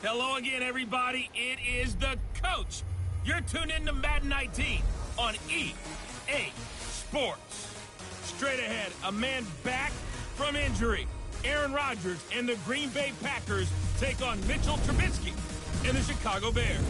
Hello again, everybody. It is the coach. You're tuned in to Madden 19 on EA Sports. Straight ahead, a man back from injury. Aaron Rodgers and the Green Bay Packers take on Mitchell Trubisky and the Chicago Bears.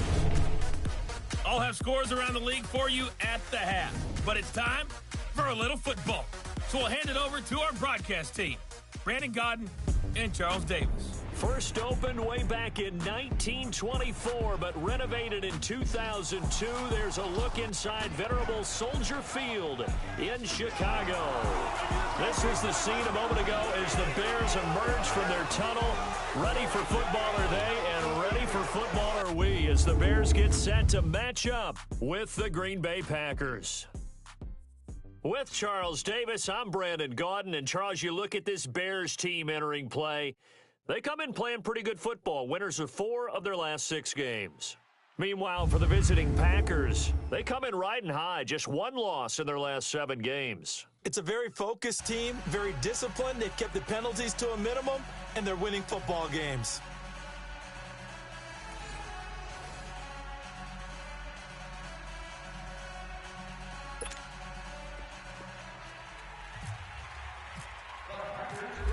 I'll have scores around the league for you at the half. But it's time for a little football. So we'll hand it over to our broadcast team, Brandon Godden and Charles Davis. First opened way back in 1924, but renovated in 2002. There's a look inside venerable Soldier Field in Chicago. This was the scene a moment ago as the Bears emerge from their tunnel. Ready for football are they, and ready for football are we, as the Bears get set to match up with the Green Bay Packers. With Charles Davis, I'm Brandon Gaudin, and Charles, you look at this Bears team entering play. They come in playing pretty good football, winners of 4 of their last 6 games. Meanwhile, for the visiting Packers, they come in riding high, just 1 loss in their last 7 games. It's a very focused team, very disciplined. They've kept the penalties to a minimum, and they're winning football games.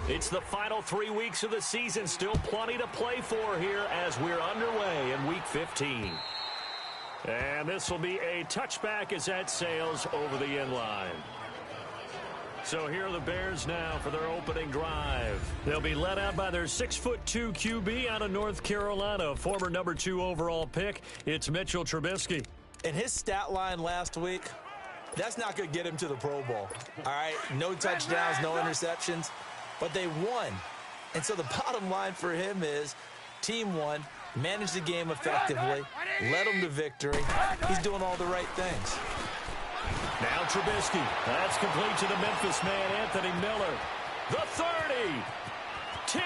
It's the final 3 weeks of the season. Still plenty to play for here as we're underway in Week 15. And this will be a touchback as that sails over the end line. So here are the Bears now for their opening drive. They'll be led out by their 6'2" QB out of North Carolina, former number 2 overall pick. It's Mitchell Trubisky. And his stat line last week, that's not going to get him to the Pro Bowl. All right, no touchdowns, no interceptions. But they won. And so the bottom line for him is team won, managed the game effectively, led them to victory. He's doing all the right things. Now Trubisky. That's complete to the Memphis man, Anthony Miller. The 30. 10.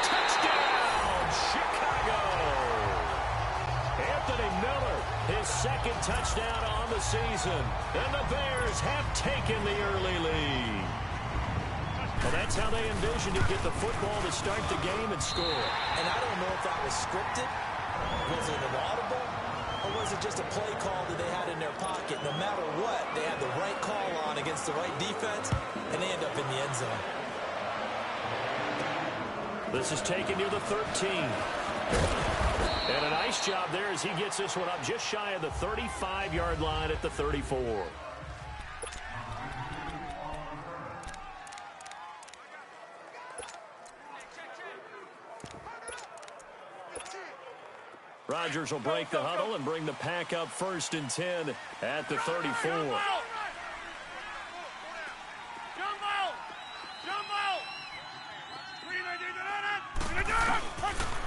Touchdown, Chicago. Anthony Miller, his 2nd touchdown on the season. And the Bears have taken the early lead. Well, that's how they envisioned to get the football to start the game and score. And I don't know if that was scripted, was it an audible, or was it just a play call that they had in their pocket? No matter what, they had the right call on against the right defense, and they end up in the end zone. This is taken near the 13. And a nice job there as he gets this one up just shy of the 35-yard line at the 34. Rodgers will break the huddle and bring the pack up 1st and 10 at the 34.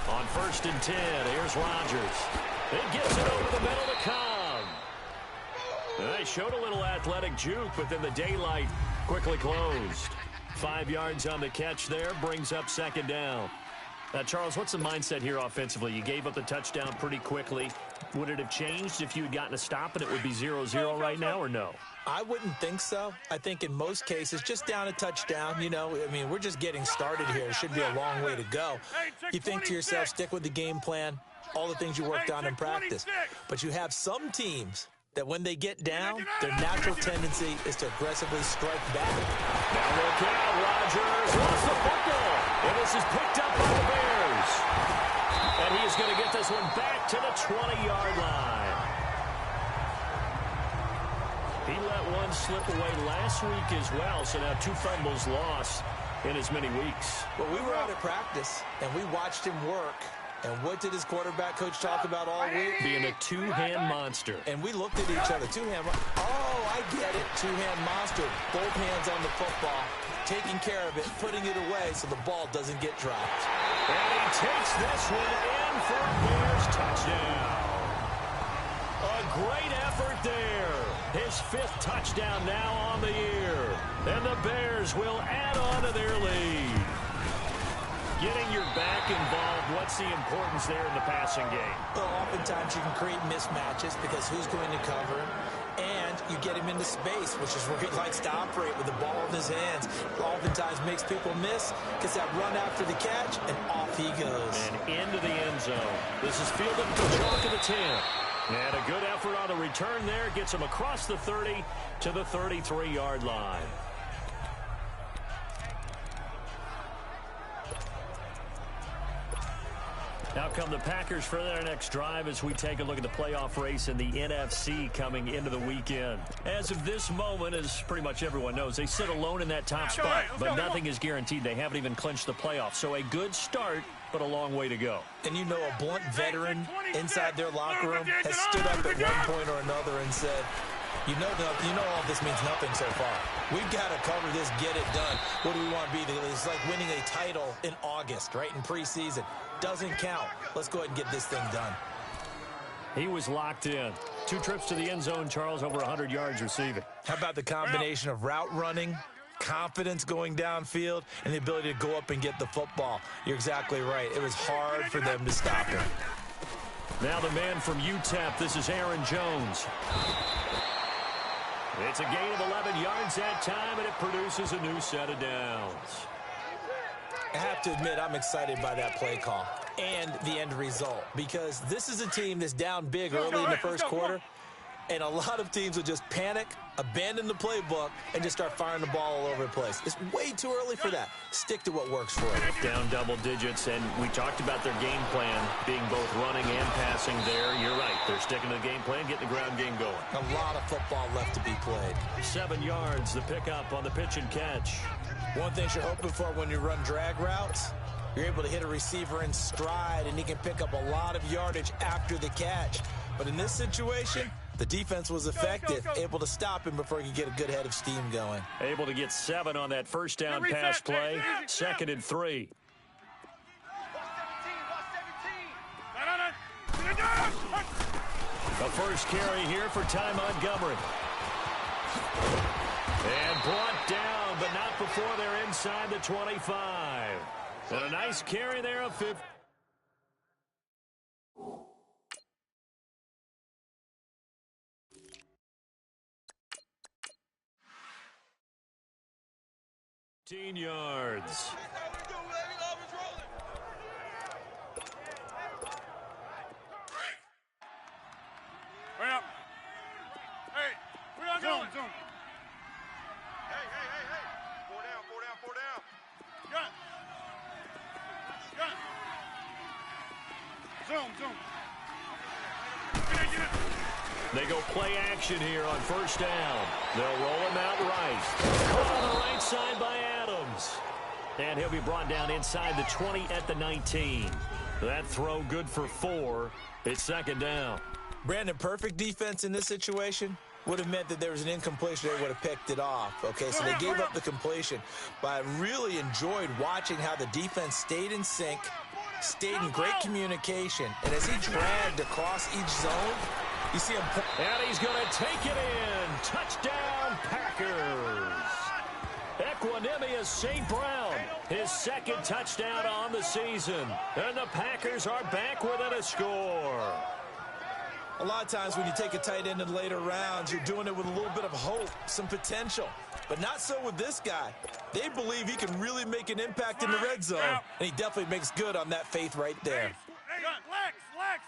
On 1st and 10, here's Rodgers. He gets it over the middle to Cobb. They showed a little athletic juke, but then the daylight quickly closed. 5 yards on the catch there, brings up 2nd down. Now, Charles, what's the mindset here offensively? You gave up the touchdown pretty quickly. Would it have changed if you had gotten a stop and it would be 0-0 right now, or no? I wouldn't think so. I think in most cases, just down a touchdown, you know, I mean, we're just getting started here. It should be a long way to go. You think to yourself, stick with the game plan, all the things you worked on in practice. But you have some teams that when they get down, their natural tendency is to aggressively strike back. Now look out, Rodgers lost the football, and this is picked up by the Bears. And he is going to get this one back to the 20-yard line. He let one slip away last week as well, so now 2 fumbles lost in as many weeks. Well, we were out at practice, and we watched him work. And what did his quarterback coach talk about all week? Being a 2-hand monster. And we looked at each other. 2-hand. Oh, I get it. 2-hand monster. Both hands on the football, taking care of it, putting it away so the ball doesn't get dropped. And he takes this one in for a Bears touchdown. A great effort there. His 5th touchdown now on the year. And the Bears will add on to their lead. Getting your back involved, what's the importance there in the passing game? Well, oftentimes you can create mismatches because who's going to cover him? And you get him into space, which is where he likes to operate with the ball in his hands. Oftentimes makes people miss, gets that run after the catch, and off he goes. And into the end zone. This is fielded at the chalk of the 10. And a good effort on the return there. Gets him across the 30 to the 33-yard line. Now come the Packers for their next drive as we take a look at the playoff race in the NFC coming into the weekend. As of this moment, as pretty much everyone knows, they sit alone in that top spot, but nothing is guaranteed. They haven't even clinched the playoffs. So a good start, but a long way to go. And you know, a blunt veteran inside their locker room has stood up at one point or another and said, you know all this means nothing so far. We've got to cover this, get it done. What do we want to be? It's like winning a title in August, right, in preseason. Doesn't count. Let's go ahead and get this thing done. He was locked in. 2 trips to the end zone, Charles, over 100 yards receiving. How about the combination of route running, confidence going downfield, and the ability to go up and get the football? You're exactly right. It was hard for them to stop him. Now the man from UTEP, this is Aaron Jones. It's a gain of 11 yards that time, and it produces a new set of downs. I have to admit, I'm excited by that play call and the end result, because this is a team that's down big early in the first quarter, and a lot of teams will just panic, abandon the playbook, and just start firing the ball all over the place. It's way too early for that. Stick to what works for you. Down double digits, and we talked about their game plan being both running and passing there. You're right. They're sticking to the game plan, getting the ground game going. A lot of football left to be played. 7 yards, the pickup on the pitch and catch. One thing you're hoping for when you run drag routes, you're able to hit a receiver in stride, and he can pick up a lot of yardage after the catch. But in this situation, the defense was effective, able to stop him before he could get a good head of steam going. Able to get 7 on that first down pass play. 2nd and 3. The first carry here for Ty Montgomery. And brought down, but not before they're inside the 25. And a nice carry there of 50. 15 yards. Hurry up. Hey, we're not going. Zone. Hey. 4 down. Gun. Zone. Get it. They go play action here on first down. They'll roll him out right. Caught on the right side by Adams. And he'll be brought down inside the 20 at the 19. That throw good for 4. It's 2nd down. Brandon, perfect defense in this situation would have meant that there was an incompletion. They would have picked it off. Okay, so they gave up the completion. But I really enjoyed watching how the defense stayed in sync, stayed in great communication. And as he dragged across each zone, you see him. And he's going to take it in. Touchdown, Packers. Equanimous St. Brown, his 2nd touchdown on the season. And the Packers are back within a score. A lot of times when you take a tight end in later rounds, you're doing it with a little bit of hope, some potential. But not so with this guy. They believe he can really make an impact in the red zone. And he definitely makes good on that faith right there. Lex.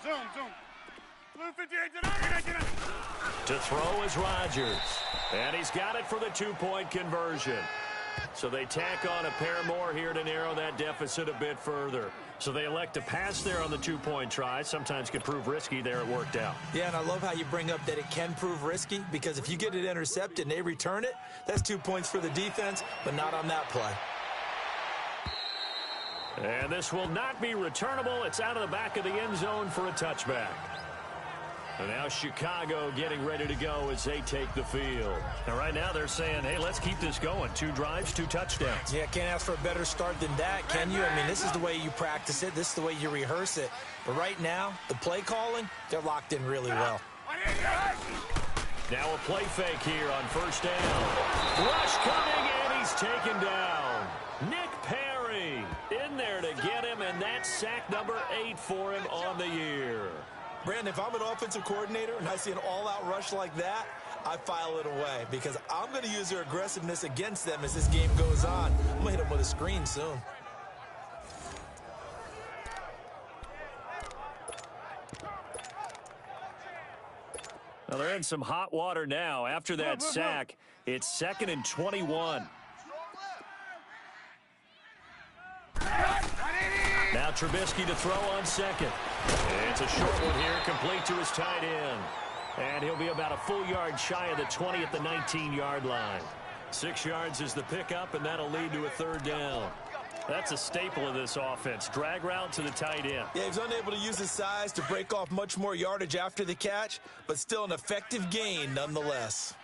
Zone. Blue 58. Get it. To throw is Rodgers. And he's got it for the 2-point conversion. So they tack on a pair more here to narrow that deficit a bit further. So they elect to pass there on the 2-point try. Sometimes can prove risky. There it worked out. Yeah, and I love how you bring up that it can prove risky, because if you get it intercepted and they return it, that's 2 points for the defense, but not on that play. And this will not be returnable. It's out of the back of the end zone for a touchback. And now Chicago getting ready to go as they take the field. And right now they're saying, hey, let's keep this going. 2 drives, 2 touchdowns. Yeah, can't ask for a better start than that, can you? I mean, this is the way you practice it. This is the way you rehearse it. But right now, the play calling, they're locked in really well. Now a play fake here on first down. Rush coming, and he's taken down. Nick Perry in there to get him, and that's sack number 8 for him on the year. Brandon, if I'm an offensive coordinator and I see an all-out rush like that, I file it away because I'm going to use their aggressiveness against them as this game goes on. I'm going to hit them with a screen soon. Well, they're in some hot water now. After that sack, it's 2nd and 21. Now Trubisky to throw on second. It's a short one here, complete to his tight end. And he'll be about a full yard shy of the 20 at the 19-yard line. 6 yards is the pickup, and that'll lead to a 3rd down. That's a staple of this offense. Drag route to the tight end. Yeah, he's unable to use his size to break off much more yardage after the catch, but still an effective gain nonetheless.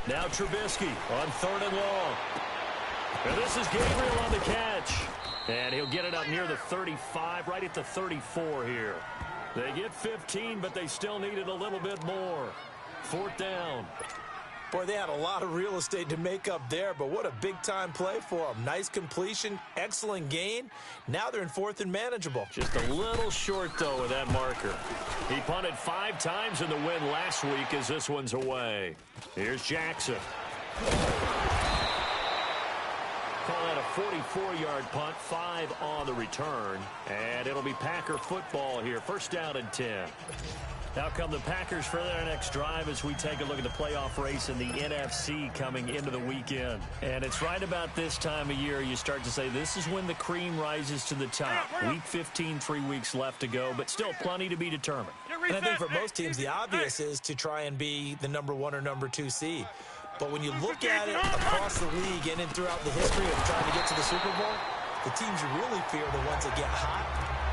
Now Trubisky on 3rd and long. And this is Gabriel on the catch. And he'll get it up near the 35, right at the 34 here. They get 15, but they still needed a little bit more. 4th down. Boy, they had a lot of real estate to make up there, but what a big-time play for them. Nice completion, excellent gain. Now they're in 4th and manageable. Just a little short, though, with that marker. He punted 5 times in the win last week as this one's away. Here's Jackson. Call that a 44-yard punt, 5 on the return. And it'll be Packer football here. 1st down and 10. Now come the Packers for their next drive as we take a look at the playoff race in the NFC coming into the weekend. And it's right about this time of year you start to say this is when the cream rises to the top. Week 15, 3 weeks left to go, but still plenty to be determined. And I think for most teams, the obvious is to try and be the number 1 or number 2 seed. But when you look at it across the league and throughout the history of trying to get to the Super Bowl, the teams you really fear are the ones that get hot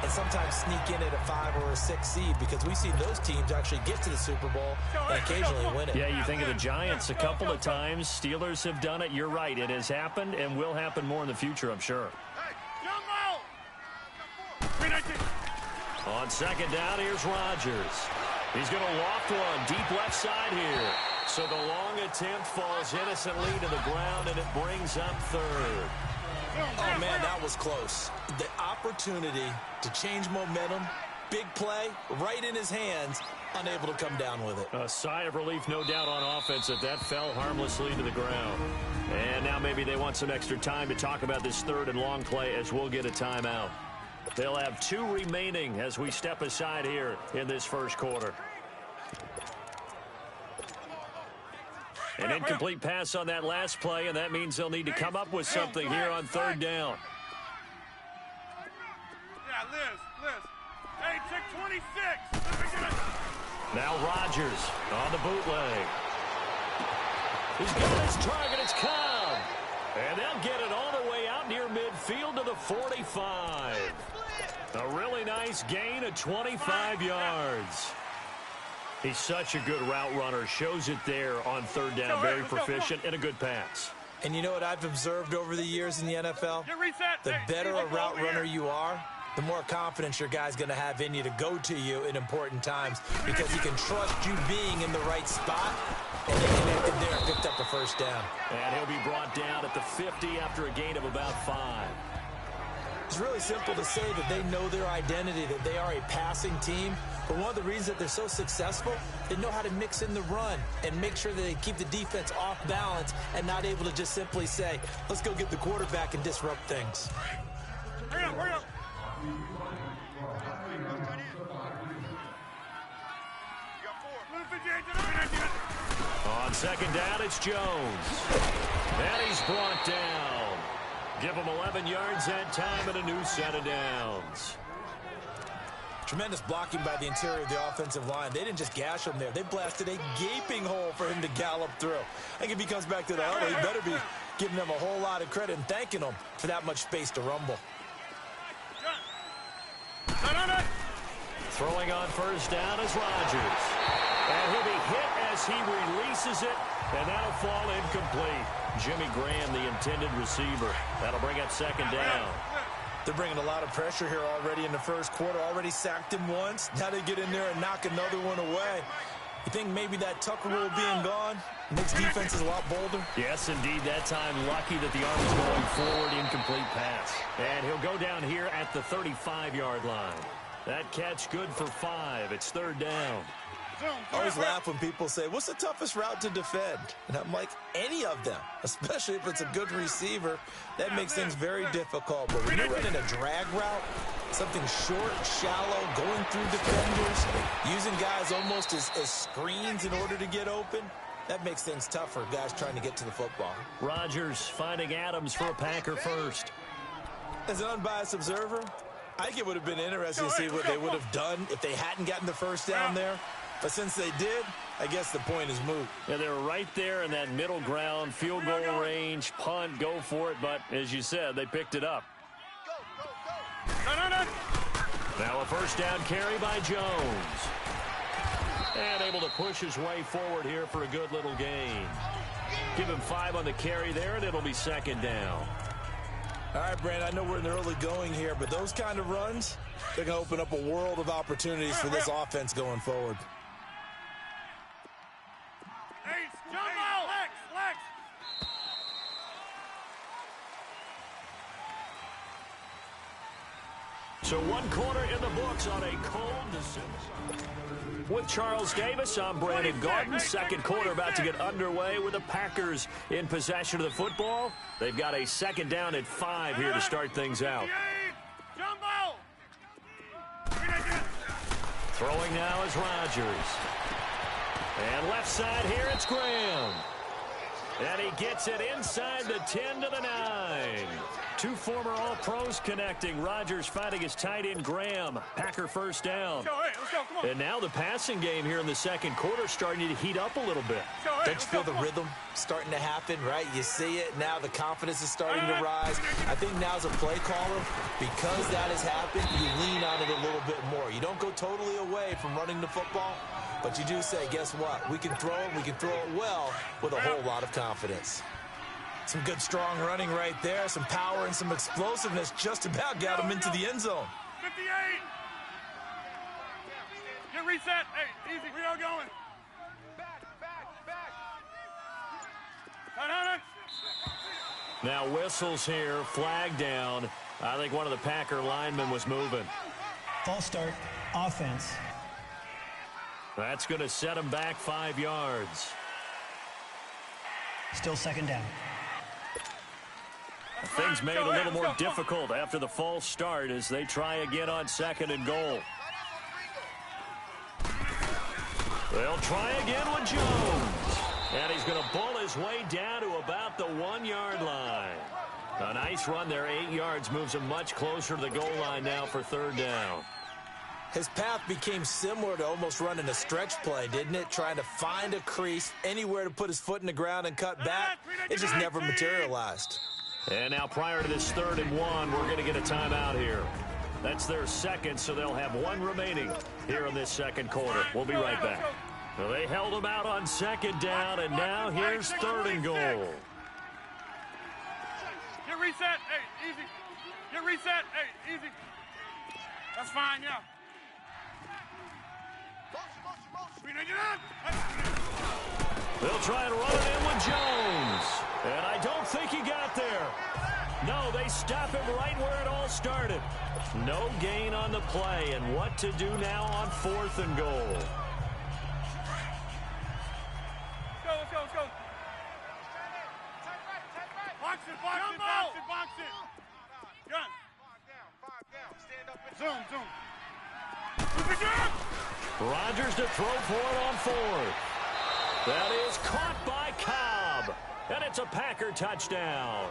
and sometimes sneak in at a 5 or a 6 seed, because we've seen those teams actually get to the Super Bowl and occasionally win it. Yeah, you think of the Giants a couple of times. Steelers have done it. You're right. It has happened and will happen more in the future, I'm sure. On 2nd down, here's Rodgers. He's going to loft one deep left side here. So the long attempt falls innocently to the ground, and it brings up 3rd. Oh, man, that was close. The opportunity to change momentum, big play, right in his hands, unable to come down with it. A sigh of relief, no doubt, on offense that fell harmlessly to the ground. And now maybe they want some extra time to talk about this 3rd and long play as we'll get a timeout. They'll have 2 remaining as we step aside here in this 1st quarter. An incomplete pass on that last play, and that means they'll need to come up with something here on 3rd down. Yeah, Liz. Hey, check 26. Now Rodgers on the bootleg. He's got his target. It's Cobb. And they'll get it all the way out near midfield to the 45. A really nice gain of 25 yards. He's such a good route runner. Shows it there on 3rd down. Very proficient and a good pass. And you know what I've observed over the years in the NFL? The better a route runner you are, the more confidence your guy's going to have in you to go to you in important times, because he can trust you being in the right spot, and they connected there and picked up the 1st down. And he'll be brought down at the 50 after a gain of about 5. It's really simple to say that they know their identity, that they are a passing team. But one of the reasons that they're so successful, they know how to mix in the run and make sure that they keep the defense off balance and not able to just simply say, let's go get the quarterback and disrupt things. Hurry up. On 2nd down, it's Jones. And he's brought down. Give him 11 yards that time and a new set of downs. Tremendous blocking by the interior of the offensive line. They didn't just gash him there. They blasted a gaping hole for him to gallop through. I think if he comes back to the huddle, he better be giving them a whole lot of credit and thanking them for that much space to rumble. Throwing on 1st down is Rodgers. And he'll be hit as he releases it, and that'll fall incomplete. Jimmy Graham, the intended receiver. That'll bring up 2nd down. They're bringing a lot of pressure here already in the 1st quarter. Already sacked him once. Now they get in there and knock another one away. You think maybe that Tucker rule being gone makes defenses a lot bolder? Yes, indeed. That time, lucky that the arm is going forward, incomplete pass. And he'll go down here at the 35-yard line. That catch good for 5. It's third down. I always laugh when people say, what's the toughest route to defend? And I'm like, any of them, especially if it's a good receiver. That makes things very difficult. But when you're running a drag route, something short, shallow, going through defenders, using guys almost as screens in order to get open, that makes things tough for guys trying to get to the football. Rodgers finding Adams for a Packer first. As an unbiased observer, I think it would have been interesting to see what they would have done if they hadn't gotten the first down there. But since they did, I guess the point is moot. Yeah, they were right there in that middle ground, field goal range, punt, go for it. But as you said, they picked it up. Now a first down carry by Jones. And able to push his way forward here for a good little gain. Give him 5 on the carry there, and it'll be second down. All right, Brandon, I know we're in the early going here, but those kind of runs, they're going to open up a world of opportunities for this offense going forward. So 1 quarter in the books on a cold December. With Charles Davis, I'm Brandon Garden. Second quarter about to get underway with the Packers in possession of the football. They've got a second down at 5 here to start things out. Throwing now is Rodgers. And left side here, it's Graham. And he gets it inside the 10 to the 9. 2 former All-Pros connecting. Rodgers finding his tight end, Graham. Packer first down. Let's go, come on. And now the passing game here in the second quarter starting to heat up a little bit. Don't you feel the rhythm starting to happen, right? You see it. Now the confidence is starting to rise. I think now as a play caller, because that has happened, you lean on it a little bit more. You don't go totally away from running the football, but you do say, guess what? We can throw it. We can throw it well with a whole lot of confidence. Some good, strong running right there. Some power and some explosiveness just about got him into the end zone. 58. Get reset. Hey, easy. We are going. Back. Now whistles here, flag down. I think one of the Packer linemen was moving. False start, offense. That's going to set him back 5 yards. Still second down. Things made a little more difficult after the false start as they try again on second and goal. They'll try again with Jones. And he's going to bull his way down to about the 1-yard line. A nice run there, 8 yards, moves him much closer to the goal line now for third down. His path became similar to almost running a stretch play, didn't it? Trying to find a crease, anywhere to put his foot in the ground and cut back. It just never materialized. And now prior to this 3rd and 1, we're going to get a timeout here. That's their second, so they'll have 1 remaining here in this second quarter. We'll be right back. Well, they held him out on second down, and now here's 3rd and goal. Get reset. Hey, easy. Get reset. Hey, easy. That's fine, yeah. They'll try and run it in with Jones. And I don't think he got there. No, they stop him right where it all started. No gain on the play, and what to do now on 4th and goal. Let's go. Box it. Gun. 5 down. Stand up. Zoom. Rodgers to throw for it on 4th. That is caught by Cobb. And it's a Packer touchdown.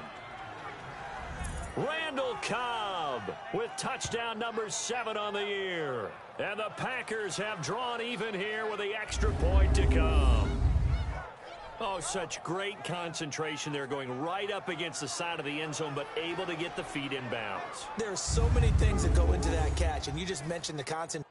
Randall Cobb with touchdown number 7 on the year. And the Packers have drawn even here with the extra point to come. Oh, such great concentration there, going right up against the side of the end zone, but able to get the feet in bounds. There are so many things that go into that catch, and you just mentioned the concentration.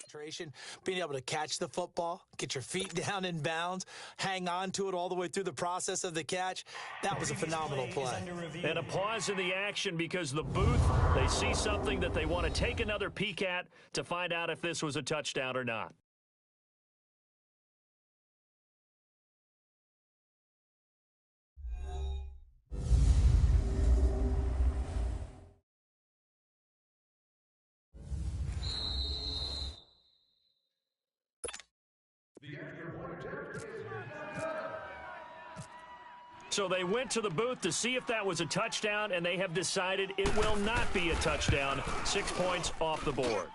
concentration, being able to catch the football, get your feet down in bounds, hang on to it all the way through the process of the catch. That was a phenomenal play. And a pause in the action because the booth, they see something that they want to take another peek at to find out if this was a touchdown or not. So they went to the booth to see if that was a touchdown, and they have decided it will not be a touchdown. 6 points off the board.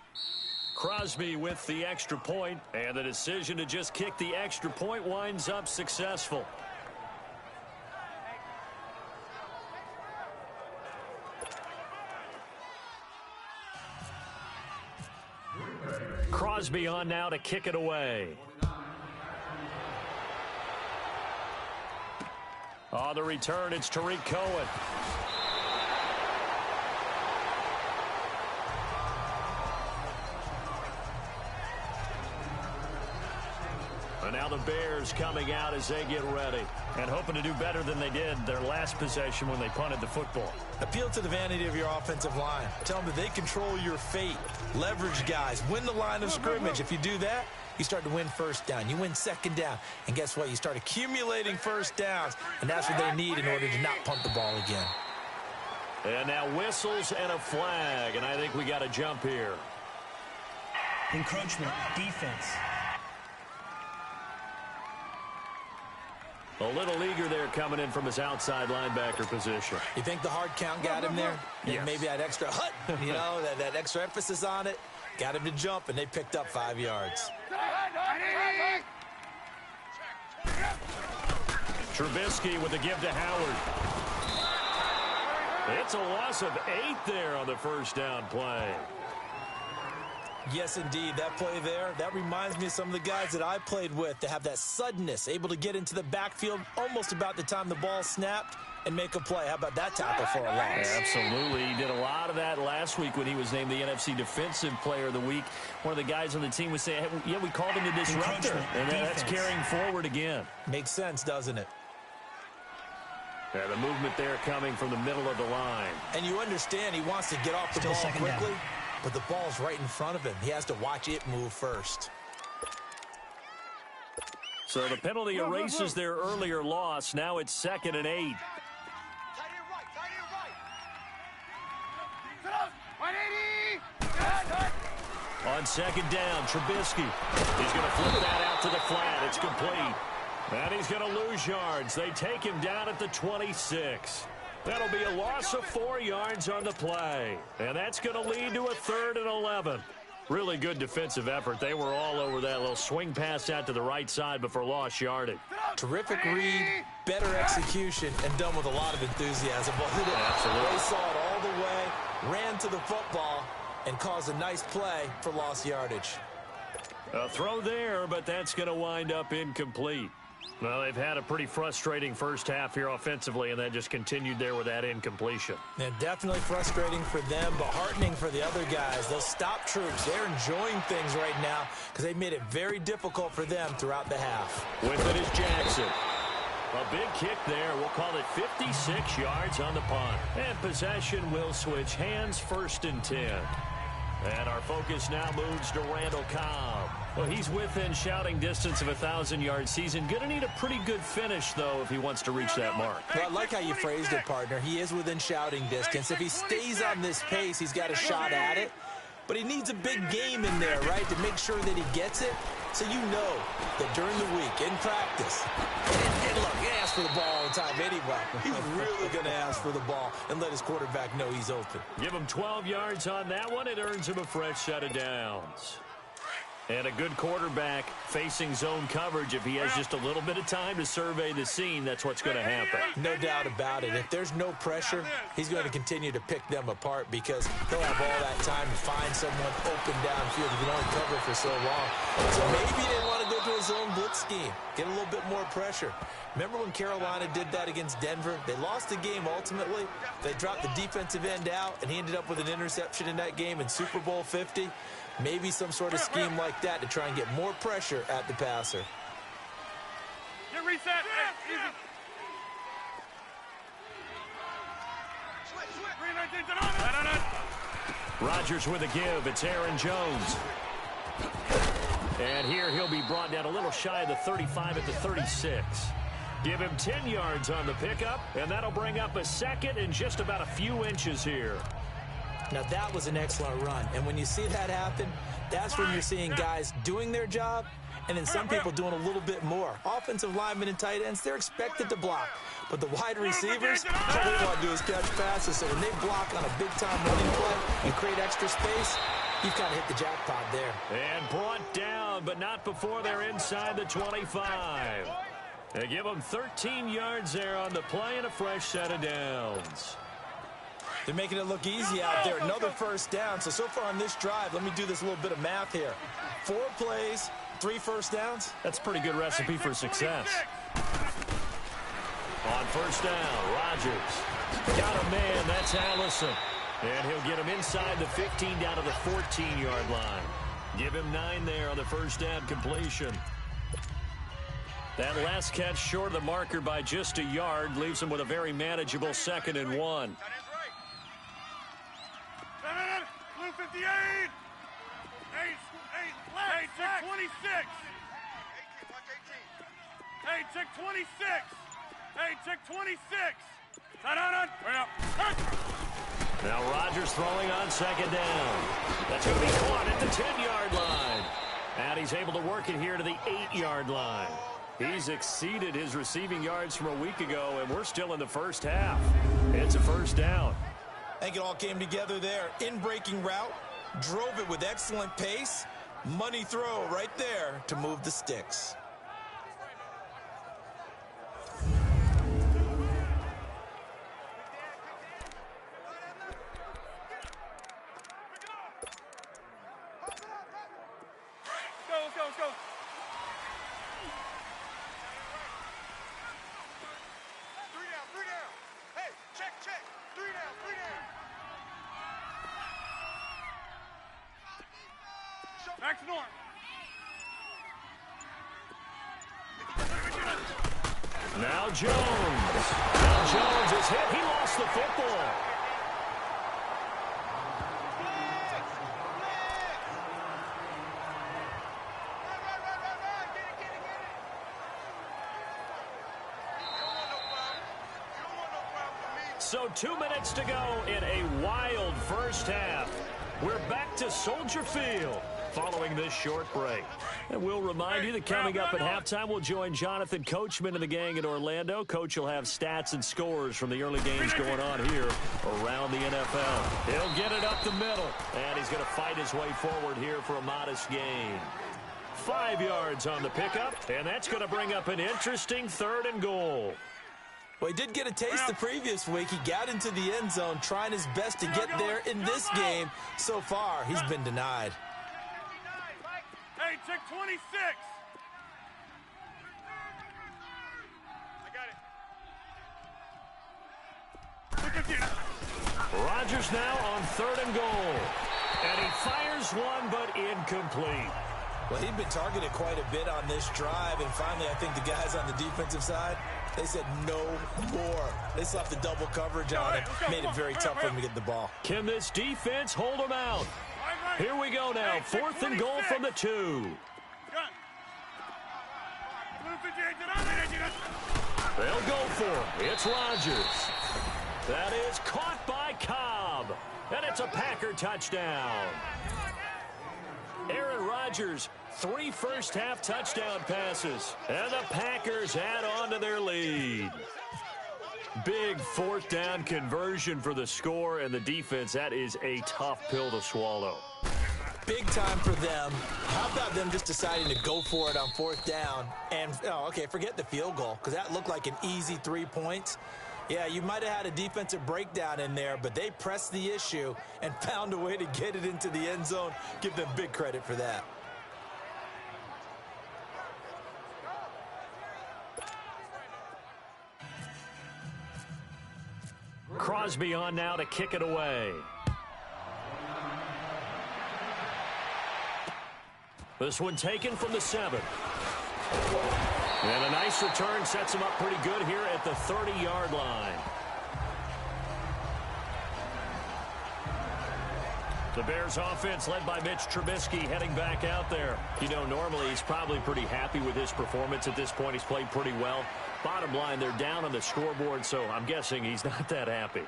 Crosby with the extra point, and the decision to just kick the extra point winds up successful. Crosby on now to kick it away. On the return, it's Tariq Cohen. And now the Bears coming out as they get ready and hoping to do better than they did their last possession when they punted the football. Appeal to the vanity of your offensive line. Tell them that they control your fate. Leverage guys. Win the line of scrimmage. If you do that, you start to win first down. You win second down. And guess what? You start accumulating first downs. And that's what they need in order to not punt the ball again. And now whistles and a flag. And I think we got a jump here. Encroachment, defense. A little eager there coming in from his outside linebacker position. You think the hard count got him there? Yes. Maybe that extra hut, you know, that extra emphasis on it. Got him to jump, and they picked up 5 yards. Trubisky with a give to Howard. It's a loss of 8 there on the first down play. Yes, indeed. That play there, that reminds me of some of the guys that I played with to have that suddenness, able to get into the backfield almost about the time the ball snapped and make a play. How about that tackle for a loss? Yeah, absolutely. He did a lot of that last week when he was named the NFC Defensive Player of the Week. One of the guys on the team was saying, hey, yeah, we called him the disruptor. And that's carrying forward again. Makes sense, doesn't it? Yeah, the movement there coming from the middle of the line. And you understand he wants to get off the ball quickly, but the ball's right in front of him. He has to watch it move first. So the penalty erases their earlier loss. Now it's 2nd and 8. On 2nd down, Trubisky. He's going to flip that out to the flat. It's complete. And he's going to lose yards. They take him down at the 26. That'll be a loss of 4 yards on the play. And that's going to lead to a 3rd and 11. Really good defensive effort. They were all over that little swing pass out to the right side before lost yardage. Terrific read, better execution, and done with a lot of enthusiasm. Absolutely. They saw it all the way, ran to the football, and caused a nice play for lost yardage. A throw there, but that's going to wind up incomplete. Well, they've had a pretty frustrating first half here offensively, and that just continued there with that incompletion. And definitely frustrating for them, but heartening for the other guys. Those stop troops, they're enjoying things right now because they made it very difficult for them throughout the half. With it is Jackson. A big kick there. We'll call it 56 yards on the punt. And possession will switch hands, 1st and 10. And our focus now moves to Randall Cobb. Well, he's within shouting distance of a 1,000-yard season. Going to need a pretty good finish, though, if he wants to reach that mark. Well, I like how you phrased it, partner. He is within shouting distance. If he stays on this pace, he's got a shot at it. But he needs a big game in there, right, to make sure that he gets it. So you know that during the week, in practice, and look, he asks for the ball all the time anyway. He's really going to ask for the ball and let his quarterback know he's open. Give him 12 yards on that one. It earns him a fresh set of downs. And a good quarterback facing zone coverage. If he has just a little bit of time to survey the scene, that's what's going to happen. No doubt about it. If there's no pressure, he's going to continue to pick them apart because he'll have all that time to find someone open downfield. He can only cover for so long. So maybe he didn't want to go to a zone blitz scheme. Get a little bit more pressure. Remember when Carolina did that against Denver? They lost the game ultimately. They dropped the defensive end out, and he ended up with an interception in that game in Super Bowl 50. Maybe some sort of scheme like that to try and get more pressure at the passer. Get reset. Hey, easy. Rodgers with a give. It's Aaron Jones. And here he'll be brought down a little shy of the 35 at the 36. Give him 10 yards on the pickup, and that'll bring up a second and just about a few inches here. Now, that was an excellent run. And when you see that happen, that's when you're seeing guys doing their job and then some people doing a little bit more. Offensive linemen and tight ends, they're expected to block. But the wide receivers, all they want to do is catch passes. So when they block on a big-time running play and create extra space, you've kind of hit the jackpot there. And brought down, but not before they're inside the 25. They give them 13 yards there on the play and a fresh set of downs. They're making it look easy out there. Another first down. So far on this drive, let me do this little bit of math here. 4 plays, 3 first downs. That's a pretty good recipe for success. On first down, Rodgers. Got a man, that's Allison. And he'll get him inside the 15 down to the 14-yard line. Give him 9 there on the first down completion. That last catch short of the marker by just a yard leaves him with a very manageable 2nd and 1. Blue 58. 8, check 26. 8, check 26. 8, check 26. Right up. Now Rodgers throwing on 2nd down. That's going to be caught at the 10-yard line. And he's able to work it here to the 8-yard line. He's exceeded his receiving yards from a week ago, and we're still in the first half. It's a first down. I think it all came together there. In-breaking route, drove it with excellent pace. Money throw right there to move the sticks. Let's go. 3 down. Hey, check. 3 down. Back to north. Now Jones is hit. He lost the football. So 2 minutes to go in a wild first half. We're back to Soldier Field following this short break. And we'll remind you that coming up at halftime, we'll join Jonathan Coachman and the gang in Orlando. Coach will have stats and scores from the early games going on here around the NFL. He'll get it up the middle, and he's going to fight his way forward here for a modest gain. 5 yards on the pickup, and that's going to bring up an interesting 3rd and goal. Well, he did get a taste the previous week. He got into the end zone trying his best to get there in this game. So far, he's been denied. Hey, check 26. I got it. Rodgers now on 3rd and goal. And he fires one, but incomplete. Well, he'd been targeted quite a bit on this drive, and finally I think the guys on the defensive side, they said no more. They slapped the double coverage on him, made it very tough for him to get the ball. Can this defense hold him out? Here we go now, 4th and goal from the 2. They'll go for it. It's Rodgers. That is caught by Cobb. And it's a Packer touchdown. Aaron Rodgers, 3 first-half touchdown passes. And the Packers add on to their lead. Big 4th down conversion for the score and the defense. That is a tough pill to swallow. Big time for them. How about them just deciding to go for it on 4th down? And, forget the field goal, because that looked like an easy 3 points. Yeah, you might have had a defensive breakdown in there, but they pressed the issue and found a way to get it into the end zone. Give them big credit for that. Crosby on now to kick it away. This one taken from the 7. And a nice return sets him up pretty good here at the 30-yard line. The Bears offense led by Mitch Trubisky heading back out there. You know, normally he's probably pretty happy with his performance at this point. He's played pretty well. Bottom line, they're down on the scoreboard, so I'm guessing he's not that happy.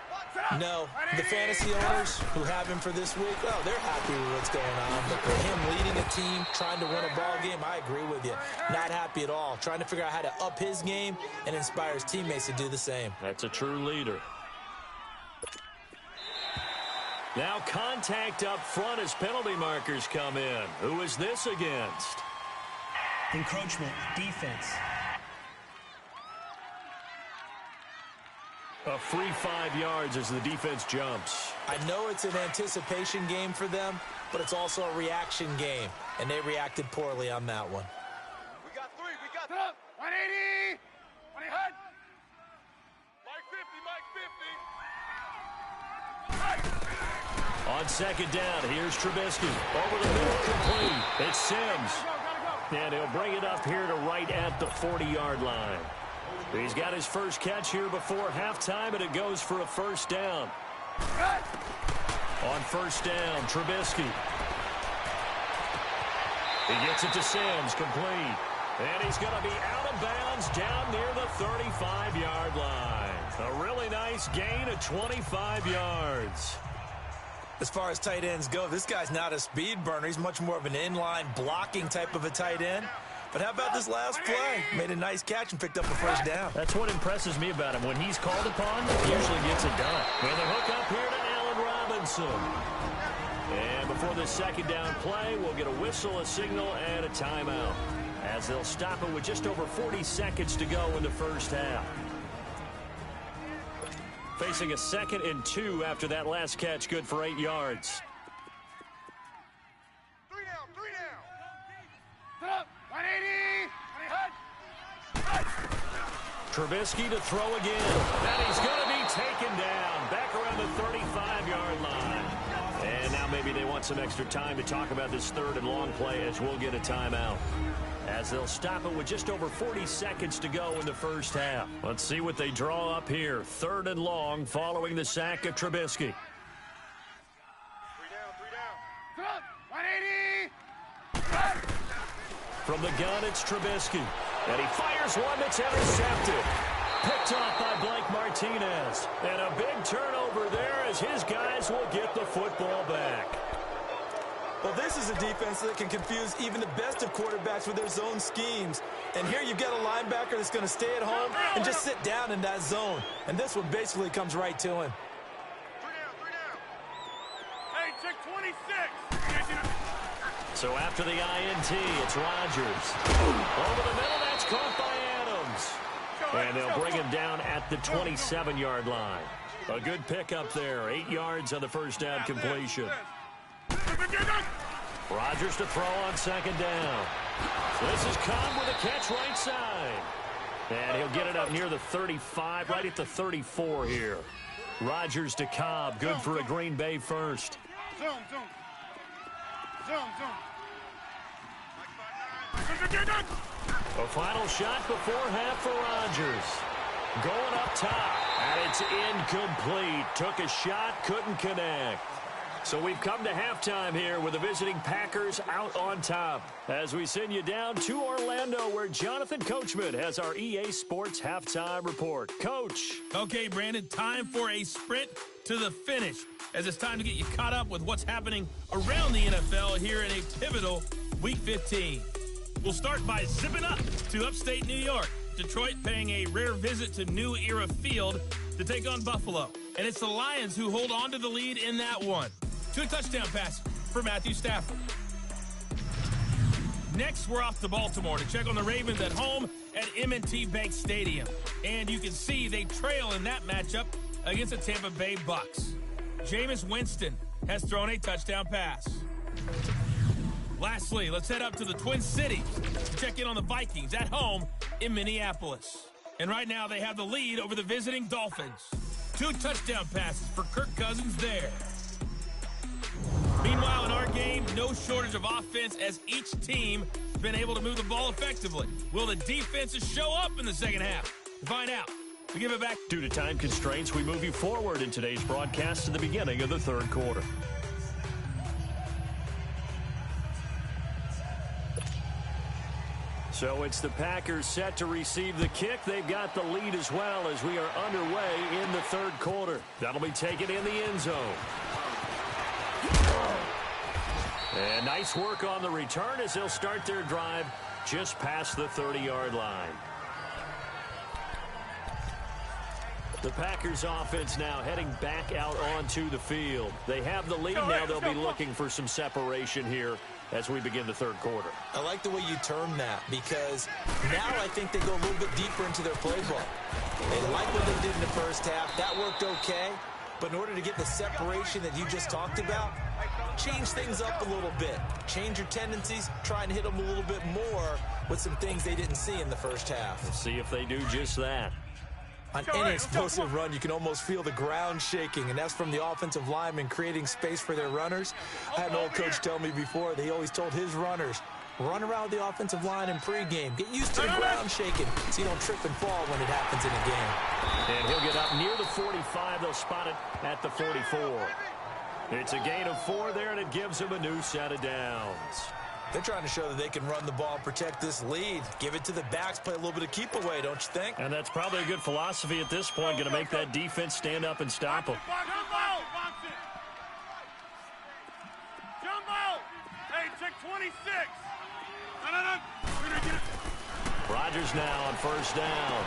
No, the fantasy owners who have him for this week, well, they're happy with what's going on. But for him leading a team, trying to win a ball game, I agree with you. Not happy at all. Trying to figure out how to up his game and inspire his teammates to do the same. That's a true leader. Now contact up front as penalty markers come in. Who is this against? Encroachment, defense. A free 5 yards as the defense jumps. I know it's an anticipation game for them, but it's also a reaction game, and they reacted poorly on that one. We got 3. We got 180. 20 hut. Mike 50. Mike 50. On second down, here's Trubisky. Over the middle, complete. It's Sims. And he'll bring it up here to right at the 40-yard line. He's got his first catch here before halftime, and it goes for a first down. On first down, Trubisky. He gets it to Sims, complete. And he's going to be out of bounds down near the 35-yard line. A really nice gain of 25 yards. As far as tight ends go, this guy's not a speed burner. He's much more of an inline blocking type of a tight end. But how about this last play? Made a nice catch and picked up a first down. That's what impresses me about him. When he's called upon, he usually gets it done. And the hook up here to Allen Robinson. And before the second down play, we'll get a whistle, a signal, and a timeout, as they'll stop it with just over 40 seconds to go in the first half. Facing a 2nd and 2 after that last catch, good for 8 yards. 3 down. 3 down. Set up. 180. 20 hut. Trubisky to throw again. And he's going to be taken down back around the 35-yard line. And now maybe they want some extra time to talk about this 3rd and long play, as we'll get a timeout, as they'll stop it with just over 40 seconds to go in the first half. Let's see what they draw up here. 3rd and long following the sack of Trubisky. 3 down. 3 down. Set up. 180. From the gun, it's Trubisky. And he fires one that's intercepted. Picked off by Blake Martinez. And a big turnover there as his guys will get the football back. Well, this is a defense that can confuse even the best of quarterbacks with their zone schemes. And here you've got a linebacker that's going to stay at home and just sit down in that zone. And this one basically comes right to him. 3 down. 3 down. Hey, check 26. So after the INT, it's Rodgers. Over the middle, that's caught by Adams. And they'll bring him down at the 27-yard line. A good pickup there. 8 yards on the first down completion. Rodgers to throw on second down. This is Cobb with a catch right side. And he'll get it up near the 35, right at the 34 here. Rodgers to Cobb, good for a Green Bay first. Zoom. A final shot before half for Rodgers. Going up top, and it's incomplete. Took a shot, couldn't connect. So we've come to halftime here with the visiting Packers out on top, as we send you down to Orlando, where Jonathan Coachman has our EA Sports halftime report. Coach. Okay, Brandon, time for a sprint to the finish, as it's time to get you caught up with what's happening around the NFL here in a pivotal Week 15. We'll start by zipping up to upstate New York. Detroit paying a rare visit to New Era Field to take on Buffalo. And it's the Lions who hold on to the lead in that one. 2 touchdown passes for Matthew Stafford. Next, we're off to Baltimore to check on the Ravens at home at M&T Bank Stadium. And you can see they trail in that matchup against the Tampa Bay Bucks. Jameis Winston has thrown a touchdown pass. Lastly, let's head up to the Twin Cities to check in on the Vikings at home in Minneapolis. And right now they have the lead over the visiting Dolphins. 2 touchdown passes for Kirk Cousins there. Meanwhile, in our game, no shortage of offense as each team has been able to move the ball effectively. Will the defenses show up in the second half? To find out, we give it back. Due to time constraints, we move you forward in today's broadcast to the beginning of the third quarter. So it's the Packers set to receive the kick. They've got the lead as well as we are underway in the third quarter. That'll be taken in the end zone. And nice work on the return as they'll start their drive just past the 30-yard line. The Packers offense now heading back out onto the field. They have the lead now. They'll be looking for some separation here as we begin the third quarter. I like the way you term that because now I think they go a little bit deeper into their playbook. They like what they did in the first half. That worked okay. But in order to get the separation that you just talked about, change things up a little bit. Change your tendencies. Try and hit them a little bit more with some things they didn't see in the first half. We'll see if they do just that. On any explosive run, you can almost feel the ground shaking, and that's from the offensive linemen creating space for their runners. I had an old coach tell me before, he always told his runners, run around the offensive line in pregame. Get used to the ground shaking so you don't trip and fall when it happens in a game. And he'll get up near the 45. They'll spot it at the 44. It's a gain of 4 there, and it gives them a new set of downs. They're trying to show that they can run the ball, protect this lead. Give it to the backs, play a little bit of keep away, don't you think? And that's probably a good philosophy at this point, going to make that defense stand up and stop them. Jumbo! Hey, check 26. Rodgers now on first down.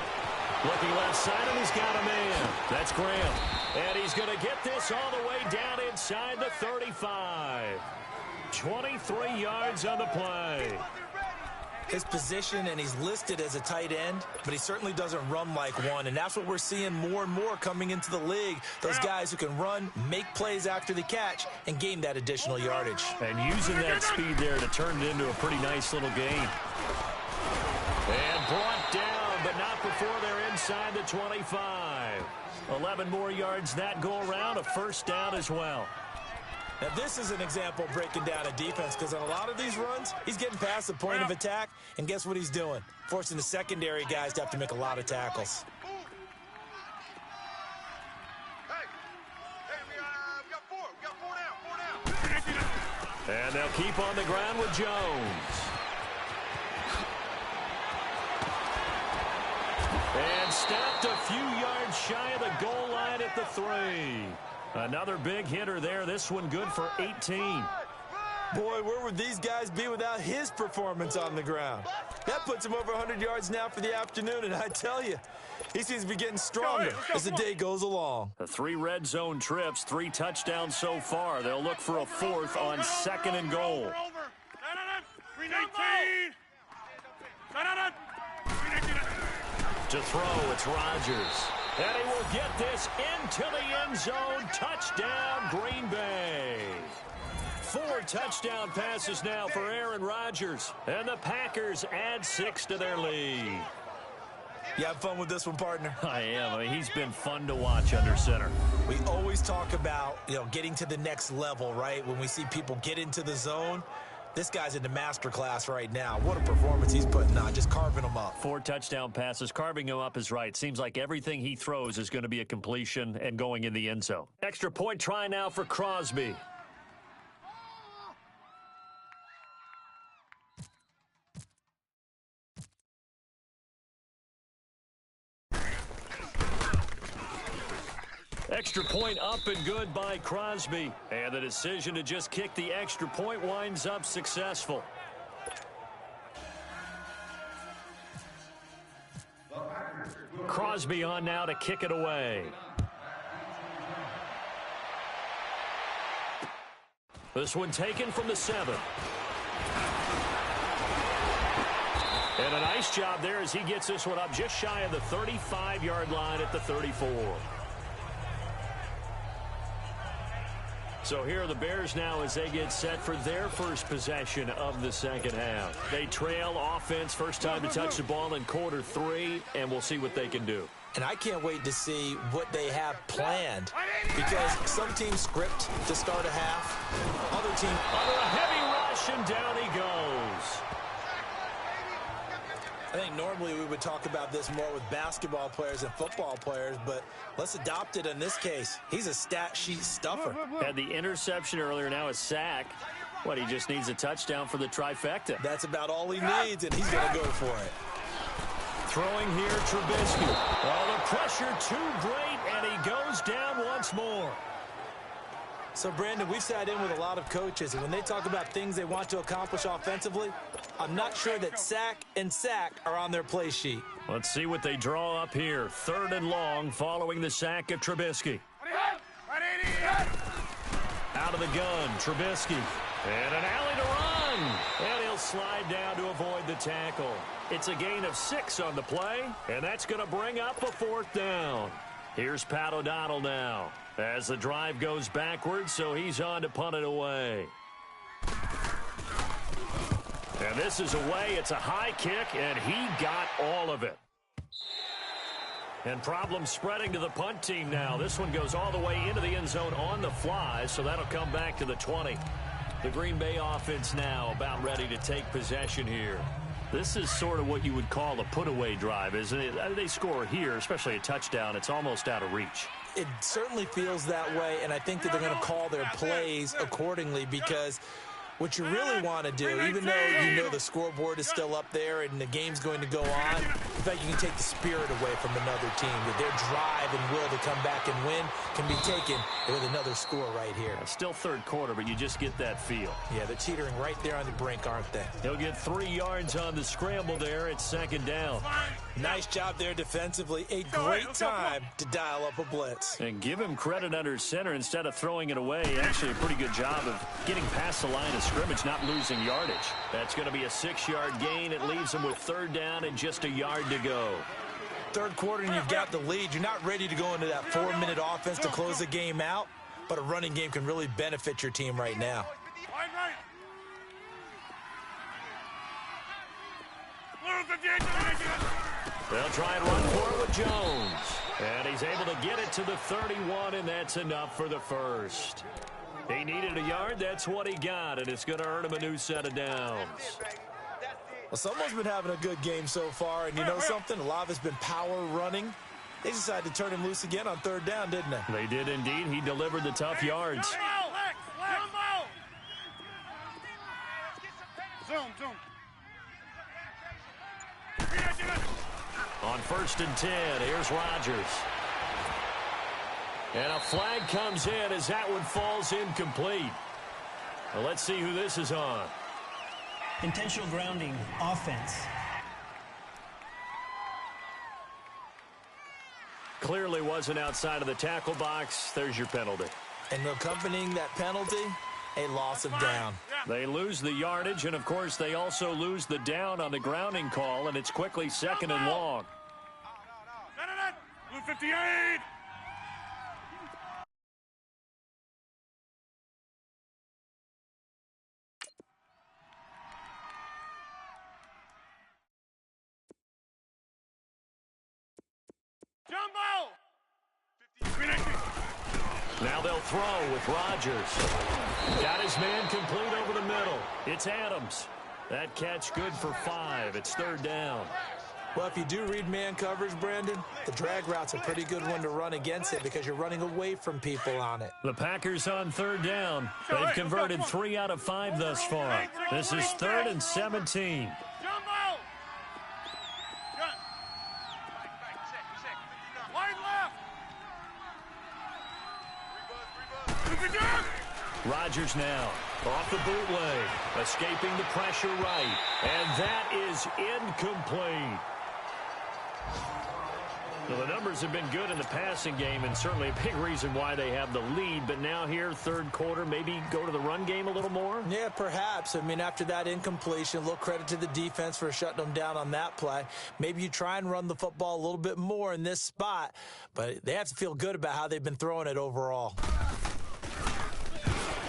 Looking left side, and he's got a man. That's Graham. And he's going to get this all the way down inside the 35. 23 yards on the play. His position, and he's listed as a tight end, but he certainly doesn't run like one, and that's what we're seeing more and more coming into the league. Those guys who can run, make plays after the catch, and gain that additional yardage. And using that speed there to turn it into a pretty nice little gain. And brought down, but not before they're inside the 25. 11 more yards that go around, a first down as well. Now, this is an example of breaking down a defense because on a lot of these runs, he's getting past the point of attack, and guess what he's doing? Forcing the secondary guys to have to make a lot of tackles. And they'll keep on the ground with Jones. And stopped a few yards shy of the goal line at the 3. Another big hitter there. This one good for 18. Boy, where would these guys be without his performance on the ground? That puts him over 100 yards now for the afternoon, and I tell you, he seems to be getting stronger as the day goes along. 3 red zone trips, 3 touchdowns so far. They'll look for a 4th on 2nd and goal. To throw, it's Rodgers. And he will get this into the end zone. Touchdown, Green Bay. 4 touchdown passes now for Aaron Rodgers. And the Packers add 6 to their lead. You have fun with this one, partner? I am. I mean, he's been fun to watch under center. We always talk about, getting to the next level, right? When we see people get into the zone. This guy's in the master class right now. What a performance he's putting on, just carving them up. 4 touchdown passes. Carving him up is right. Seems like everything he throws is going to be a completion and going in the end zone. Extra point try now for Crosby. Extra point up and good by Crosby. And the decision to just kick the extra point winds up successful. Crosby on now to kick it away. This one taken from the 7. And a nice job there as he gets this one up just shy of the 35-yard line at the 34. So here are the Bears now as they get set for their first possession of the second half. They trail offense, first time to touch the ball in quarter 3, and we'll see what they can do. And I can't wait to see what they have planned, because some teams script to start a half. Other teams under a heavy rush, and down he goes. I think normally we would talk about this more with basketball players and football players, but let's adopt it in this case. He's a stat sheet stuffer. Had the interception earlier, now a sack. What, he just needs a touchdown for the trifecta. That's about all he needs, and he's going to go for it. Throwing here, Trubisky. Oh, the pressure too great, and he goes down once more. So, Brandon, we've sat in with a lot of coaches, and when they talk about things they want to accomplish offensively, I'm not sure that sack and sack are on their play sheet. Let's see what they draw up here. 3rd and long following the sack of Trubisky. Out of the gun, Trubisky. And an alley to run. And he'll slide down to avoid the tackle. It's a gain of 6 on the play, and that's going to bring up a 4th down. Here's Pat O'Donnell now as the drive goes backwards, so he's on to punt it away. And this is away. It's a high kick, and he got all of it. And problems spreading to the punt team now. This one goes all the way into the end zone on the fly, so that'll come back to the 20. The Green Bay offense now about ready to take possession here. This is sort of what you would call a put-away drive, isn't it? They score here, especially a touchdown. It's almost out of reach. It certainly feels that way, and I think that they're going to call their plays accordingly, because what you really want to do, even though you know the scoreboard is still up there and the game's going to go on, in fact, you can take the spirit away from another team. That their drive and will to come back and win can be taken with another score right here. Still 3rd quarter, but you just get that feel. Yeah, they're teetering right there on the brink, aren't they? He'll get 3 yards on the scramble there. It's 2nd down. Nice job there defensively. A great time to dial up a blitz. And give him credit under center instead of throwing it away. Actually, a pretty good job of getting past the line of scrimmage, not losing yardage. That's going to be a 6-yard gain. It leaves him with 3rd down and just a yard to go. 3rd quarter and you've got the lead. You're not ready to go into that 4-minute offense to close the game out, but a running game can really benefit your team right now. They'll try and run for it with Jones. And he's able to get it to the 31, and that's enough for the 1st. He needed a yard. That's what he got, and it's going to earn him a new set of downs. Well, someone's been having a good game so far, and you know something? A lot of it's been power running. They decided to turn him loose again on 3rd down, didn't they? They did indeed. He delivered the tough yards. Zoom. On 1st and 10, here's Rodgers. And a flag comes in as that one falls incomplete. Well, let's see who this is on. Intentional grounding, offense. Clearly wasn't outside of the tackle box. There's your penalty. And accompanying that penalty, a loss of down. They lose the yardage, and, of course, they also lose the down on the grounding call, and it's quickly 2nd and long. Blue 58. Jumbo. Now they'll throw with Rodgers. Got his man complete over the middle. It's Adams. That catch good for 5. It's 3rd down. Well, if you do read man coverage, Brandon, the drag route's a pretty good one to run against it because you're running away from people on it. The Packers on 3rd down. They've converted 3 out of 5 thus far. This is 3rd and 17. Rodgers now off the bootleg, escaping the pressure right, and that is incomplete. Well, the numbers have been good in the passing game, and certainly a big reason why they have the lead. But now here, 3rd quarter, maybe go to the run game a little more? Yeah, perhaps. I mean, after that incompletion, a little credit to the defense for shutting them down on that play. Maybe you try and run the football a little bit more in this spot, but they have to feel good about how they've been throwing it overall.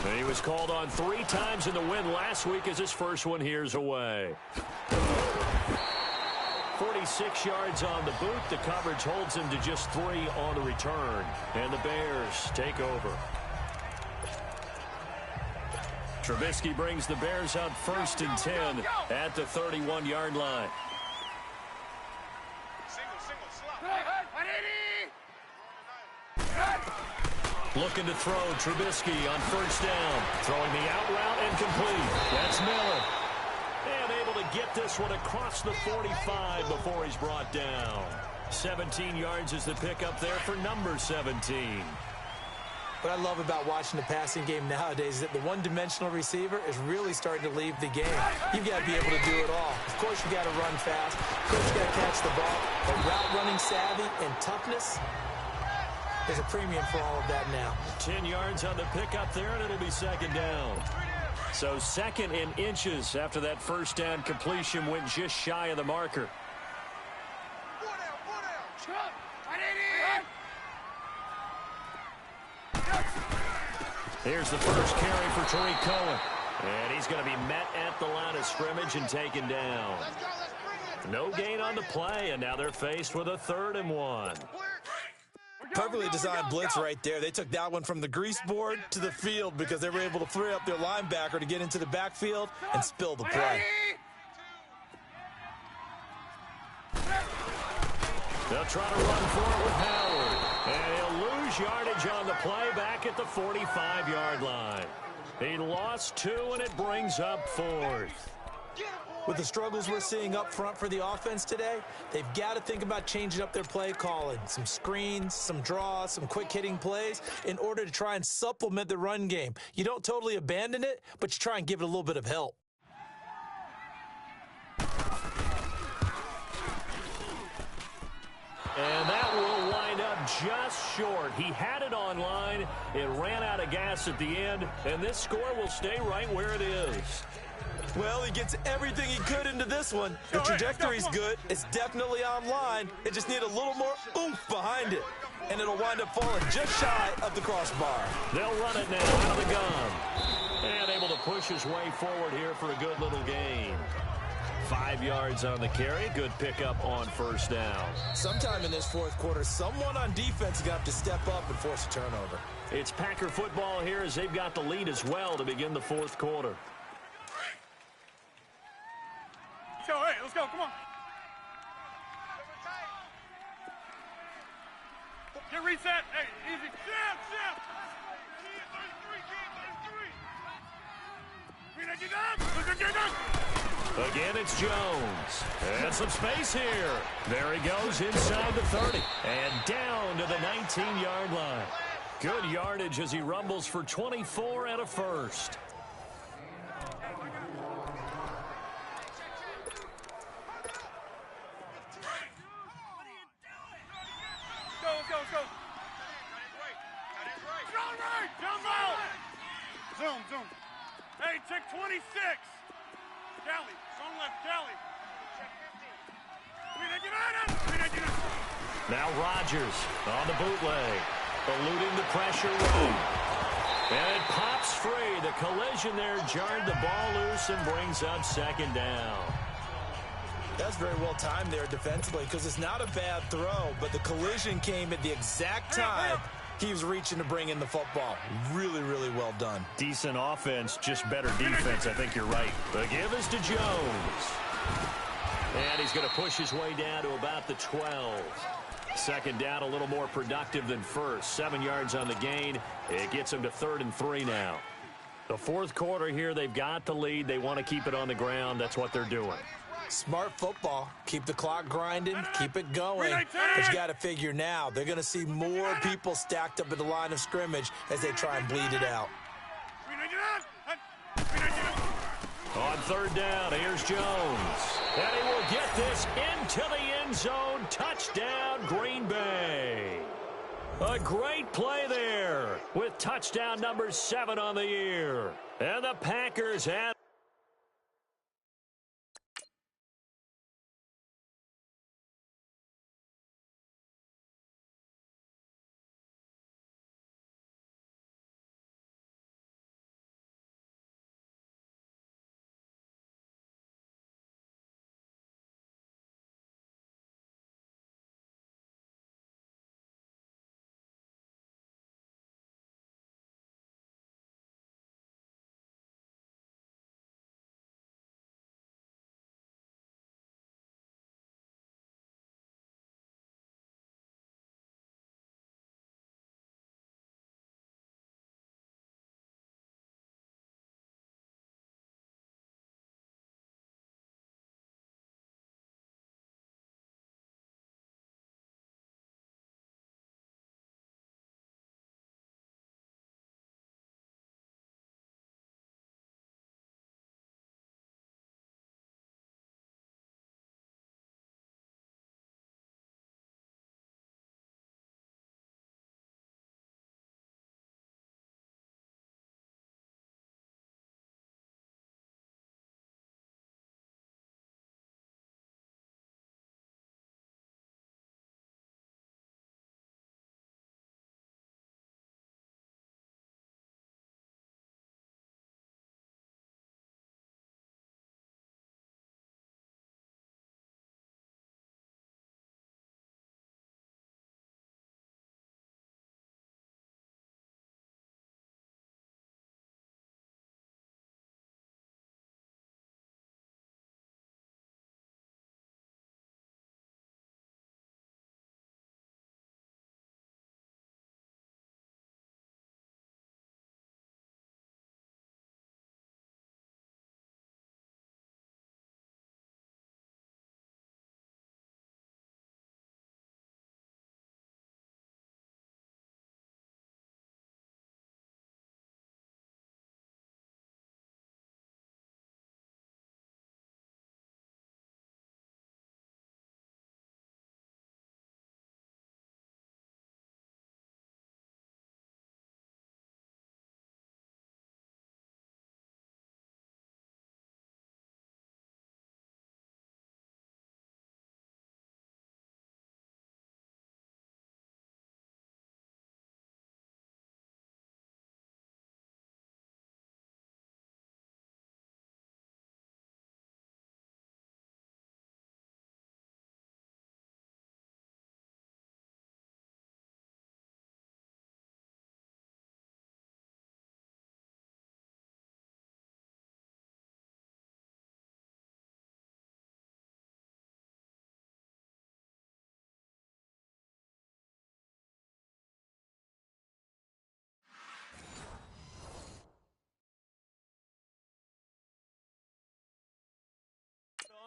And he was called on 3 times in the win last week as his first one here's away. 46 yards on the boot. The coverage holds him to just 3 on the return. And the Bears take over. Trubisky brings the Bears up 1st and 10 at the 31-yard line. Looking to throw. Trubisky on 1st down. Throwing the out route and complete. That's Miller. And able to get this one across the 45 before he's brought down. 17 yards is the pickup there for number 17. What I love about watching the passing game nowadays is that the one-dimensional receiver is really starting to leave the game. You've got to be able to do it all. Of course, you got to run fast. Of course, you got to catch the ball. But route running savvy and toughness, there's a premium for all of that now. 10 yards on the pickup there, and it'll be 2nd down. So 2nd and inches after that 1st down completion went just shy of the marker. Here's the first carry for Tariq Cohen. And he's going to be met at the line of scrimmage and taken down. No gain on the play, and now they're faced with a 3rd and 1. Perfectly designed blitz right there. They took that one from the grease board to the field because they were able to free up their linebacker to get into the backfield and spill the play. They'll try to run for it with Howard. And he'll lose yardage on the play back at the 45-yard line. He lost 2, and it brings up 4th. With the struggles we're seeing up front for the offense today, they've got to think about changing up their play calling. Some screens, some draws, some quick-hitting plays in order to try and supplement the run game. You don't totally abandon it, but you try and give it a little bit of help. And that will wind up just short. He had it on line. It ran out of gas at the end, and this score will stay right where it is. Well, he gets everything he could into this one. The trajectory's good. It's definitely online. It just needs a little more oomph behind it. And it'll wind up falling just shy of the crossbar. They'll run it now out of the gun. And able to push his way forward here for a good little gain. 5 yards on the carry. Good pickup on 1st down. Sometime in this 4th quarter, someone on defense is going to have to step up and force a turnover. It's Packer football here as they've got the lead as well to begin the 4th quarter. Hey, let's go, come on. Get reset. Hey, easy. Snap. Again, it's Jones. And some space here. There he goes inside the 30. And down to the 19-yard line. Good yardage as he rumbles for 24 and a 1st. Let's go. Zoom. Hey, check 26. Cali, on left, Cali. Now Rodgers on the bootleg, eluding the pressure run. And it pops free. The collision there jarred the ball loose and brings up 2nd down. That's very well timed there defensively because it's not a bad throw, but the collision came at the exact time he was reaching to bring in the football. Really, really well done. Decent offense, just better defense. I think you're right. The give is to Jones. And he's going to push his way down to about the 12. 2nd down, a little more productive than 1st. 7 yards on the gain. It gets him to 3rd and 3 now. The 4th quarter here, they've got the lead. They want to keep it on the ground. That's what they're doing. Smart football. Keep the clock grinding. Keep it going. But you got to figure now, they're going to see more people stacked up at the line of scrimmage as they try and bleed it out. On 3rd down, here's Jones. And he will get this into the end zone. Touchdown, Green Bay. A great play there with touchdown number 7 on the year. And the Packers have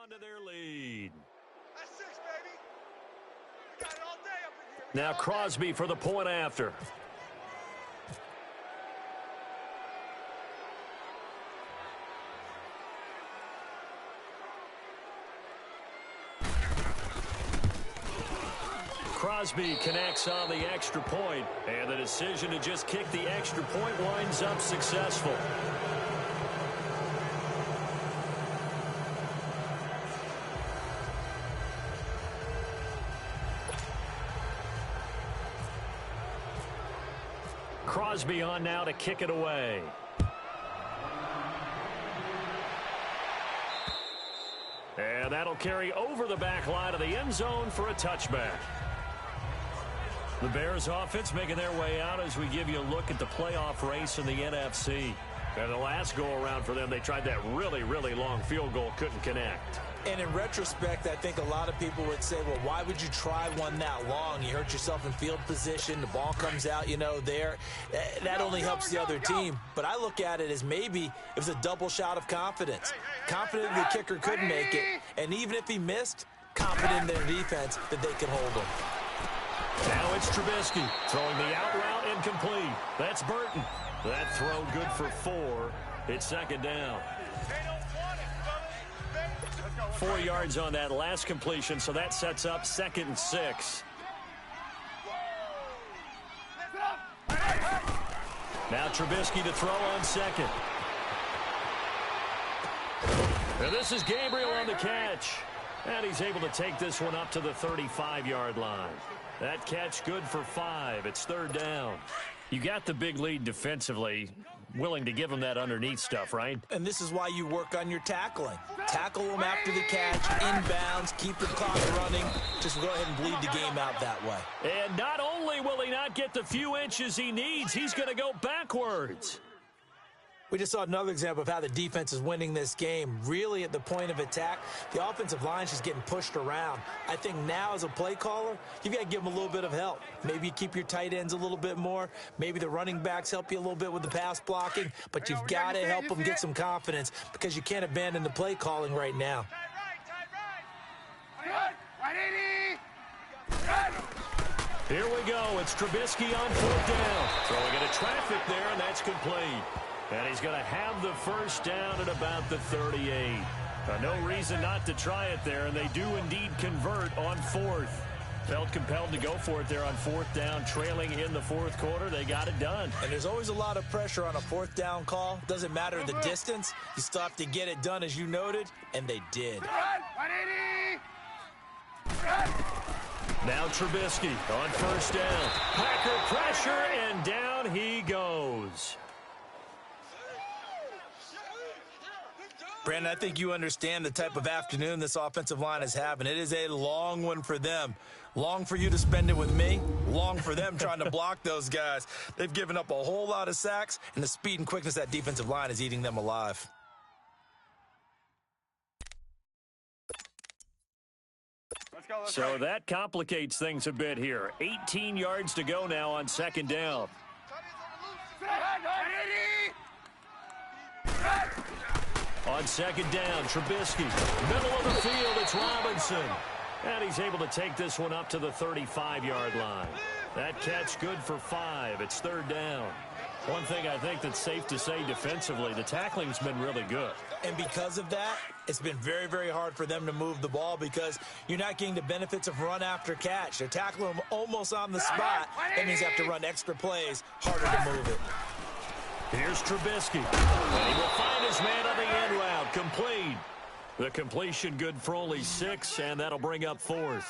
on to their lead. That's 6, baby. We got it all day up in here. Now Crosby for the point after. Crosby connects on the extra point, and the decision to just kick the extra point winds up successful. Crosby on now to kick it away. And that'll carry over the back line of the end zone for a touchback. The Bears offense making their way out as we give you a look at the playoff race in the NFC. And the last go-around for them, they tried that really, really long field goal, couldn't connect. And in retrospect, I think a lot of people would say, well, why would you try one that long? You hurt yourself in field position. The ball comes out, there. That only helps the other team. But I look at it as maybe it was a double shot of confidence. Confident the kicker could make it. And even if he missed, confident in their defense that they could hold him. Now it's Trubisky throwing the out route incomplete. That's Burton. That throw good for 4. It's second down. 4 yards on that last completion, so that sets up 2nd and 6. Now Trubisky to throw on 2nd. And this is Gabriel on the catch. And he's able to take this one up to the 35-yard line. That catch good for 5. It's 3rd down. You got the big lead defensively. Willing to give him that underneath stuff, right? And this is why you work on your tackling. Tackle him after the catch, inbounds, keep the clock running. Just go ahead and bleed the game out that way. And not only will he not get the few inches he needs, he's going to go backwards. We just saw another example of how the defense is winning this game. Really at the point of attack, the offensive line is just getting pushed around. I think now as a play caller, you've got to give them a little bit of help. Maybe you keep your tight ends a little bit more. Maybe the running backs help you a little bit with the pass blocking. But you've got to help them get some confidence because you can't abandon the play calling right now. Here we go. It's Trubisky on 4th down. Throwing into traffic there, and that's complete. And he's going to have the first down at about the 38. No reason not to try it there, and they do indeed convert on 4th. Felt compelled to go for it there on 4th down, trailing in the 4th quarter. They got it done. And there's always a lot of pressure on a 4th down call. Doesn't matter the distance. You still have to get it done, as you noted, and they did. Now Trubisky on 1st down. Packer pressure, and down he goes. Brandon, I think you understand the type of afternoon this offensive line is having. It is a long one for them. Long for you to spend it with me. Long for them trying to block those guys. They've given up a whole lot of sacks, and the speed and quickness of that defensive line is eating them alive. So that complicates things a bit here. 18 yards to go now on 2nd down. On 2nd down, Trubisky. Middle of the field, it's Robinson. And he's able to take this one up to the 35-yard line. That catch good for 5. It's 3rd down. One thing I think that's safe to say defensively, the tackling's been really good. And because of that, it's been very, very hard for them to move the ball because you're not getting the benefits of run after catch. They're tackling them almost on the spot. That means you have to run extra plays, harder to move it. Here's Trubisky. And he will find his man on the end route. Complete. The completion good for only 6, and that'll bring up 4th.